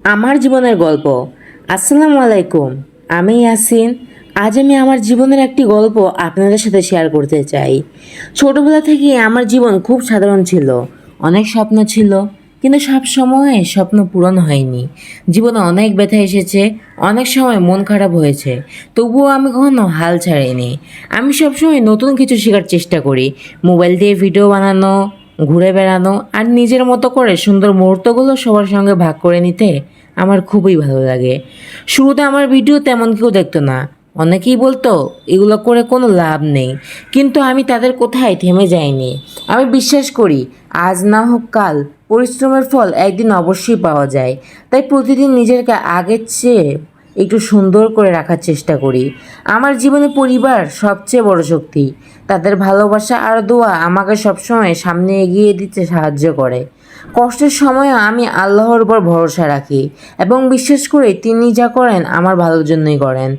আমার জীবনের গল্প। আসসালামু আলাইকুম, আমি ইয়াসিন। আজ আমি আমার জীবনের একটি গল্প আপনাদের সাথে শেয়ার করতে চাই। ছোটবেলা থেকে আমার জীবন খুব সাধারণ ছিল। অনেক স্বপ্ন ছিল, কিন্তু সব সময় স্বপ্ন পূরণ হয়নি। জীবনে অনেক ব্যথা এসেছে, অনেক সময় মন খারাপ হয়েছে, তবুও আমি কখনো হাল ছাড়িনি। আমি সবসময় নতুন কিছু শেখার চেষ্টা করি। মোবাইল দিয়ে ভিডিও বানানো, ঘুরে বেড়ানো আর নিজের মতো করে সুন্দর মুহূর্তগুলো সবার সঙ্গে ভাগ করে নিতে আমার খুবই ভালো লাগে। শুরুতে আমার ভিডিও তেমন কেউ দেখতো না। অনেকেই বলতো এগুলো করে কোনো লাভ নেই, কিন্তু আমি তাদের কোথায় থেমে যাইনি। আমি বিশ্বাস করি আজ না হোক কাল পরিশ্রমের ফল একদিন অবশ্যই পাওয়া যায়। তাই প্রতিদিন নিজেকে আগের চেয়ে একটু সুন্দর করে রাখার চেষ্টা করি। আমার জীবনে পরিবার সবচেয়ে বড় শক্তি। তাদের ভালোবাসা আর দোয়া আমাকে সবসময় সামনে এগিয়ে দিতে সাহায্য করে। কষ্টের সময়ও আমি আল্লাহর উপর ভরসা রাখি এবং বিশ্বাস করি তিনি যা করেন আমার ভালোর জন্যই করেন।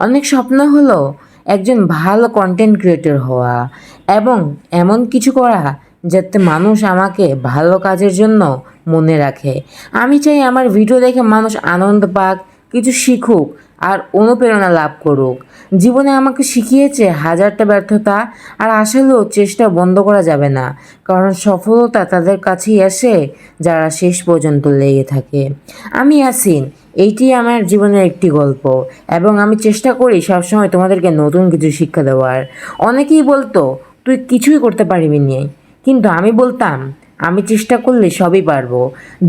অনেক স্বপ্ন হলো একজন ভালো কন্টেন্ট ক্রিয়েটর হওয়া এবং এমন কিছু করা যাতে মানুষ আমাকে ভালো কাজের জন্য মনে রাখে। আমি চাই আমার ভিডিও দেখে মানুষ আনন্দ পাক, কিছু শিখুক আর অনুপ্রেরণা লাভ করুক। জীবনে আমাকে শিখিয়েছে হাজারটা ব্যর্থতা আর আসলেও চেষ্টা বন্ধ করা যাবে না, কারণ সফলতা তাদের কাছেই আসে যারা শেষ পর্যন্ত লেগে থাকে। আমি ইয়াসিন, এইটি আমার জীবনের একটি গল্প এবং আমি চেষ্টা করি সবসময় তোমাদেরকে নতুন কিছু শিক্ষা দেওয়ার। অনেকেই বলতো তুই কিছুই করতে পারবি না, কিন্তু আমি বলতাম আমি চেষ্টা করলে সবই পারবো।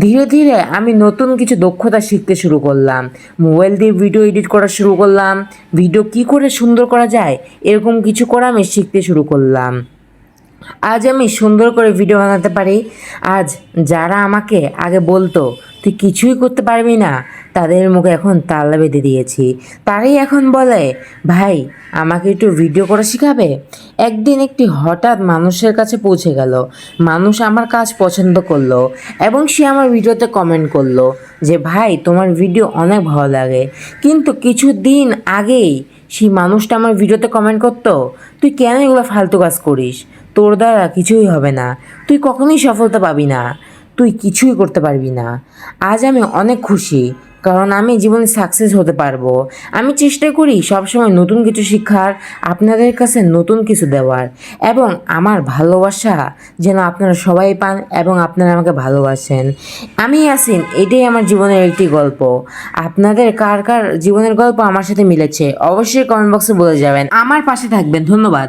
ধীরে ধীরে আমি নতুন কিছু দক্ষতা শিখতে শুরু করলাম। মোবাইল দিয়ে ভিডিও এডিট করা শুরু করলাম। ভিডিও কী করে সুন্দর করা যায় এরকম কিছু করা আমি শিখতে শুরু করলাম। আজ আমি সুন্দর করে ভিডিও বানাতে পারি। আজ যারা আমাকে আগে বলতো তুই কিছুই করতে পারবি না, তাদের মুখে এখন তালা বেঁধে দিয়েছি। তারাই এখন বলে ভাই আমাকে একটু ভিডিও করা শেখাবে। একদিন একটি হঠাৎ মানুষের কাছে পৌঁছে গেল। মানুষ আমার কাজ পছন্দ করলো এবং সে আমার ভিডিওতে কমেন্ট করলো যে ভাই তোমার ভিডিও অনেক ভালো লাগে। কিন্তু কিছু দিন আগেই সেই মানুষটা আমার ভিডিওতে কমেন্ট করতো তুই কেন এগুলো ফালতু কাজ করিস, তোর দ্বারা কিছুই হবে না, তুই কখনোই সফলতা পাবি না, তুই কিছুই করতে পারবি না। আজ আমি অনেক খুশি, কারণ আমি জীবনে সাকসেস হতে পারবো। আমি চেষ্টা করি সবসময় নতুন কিছু শেখার, আপনাদের কাছে নতুন কিছু দেওয়ার এবং আমার ভালোবাসা যেন আপনারা সবাই পান এবং আপনারা আমাকে ভালোবাসেন। আমি ইয়াসিন, এটাই আমার জীবনের একটি গল্প। আপনাদের কার কার জীবনের গল্প আমার সাথে মিলেছে অবশ্যই কমেন্ট বক্সে বলে যাবেন। আমার পাশে থাকবেন। ধন্যবাদ।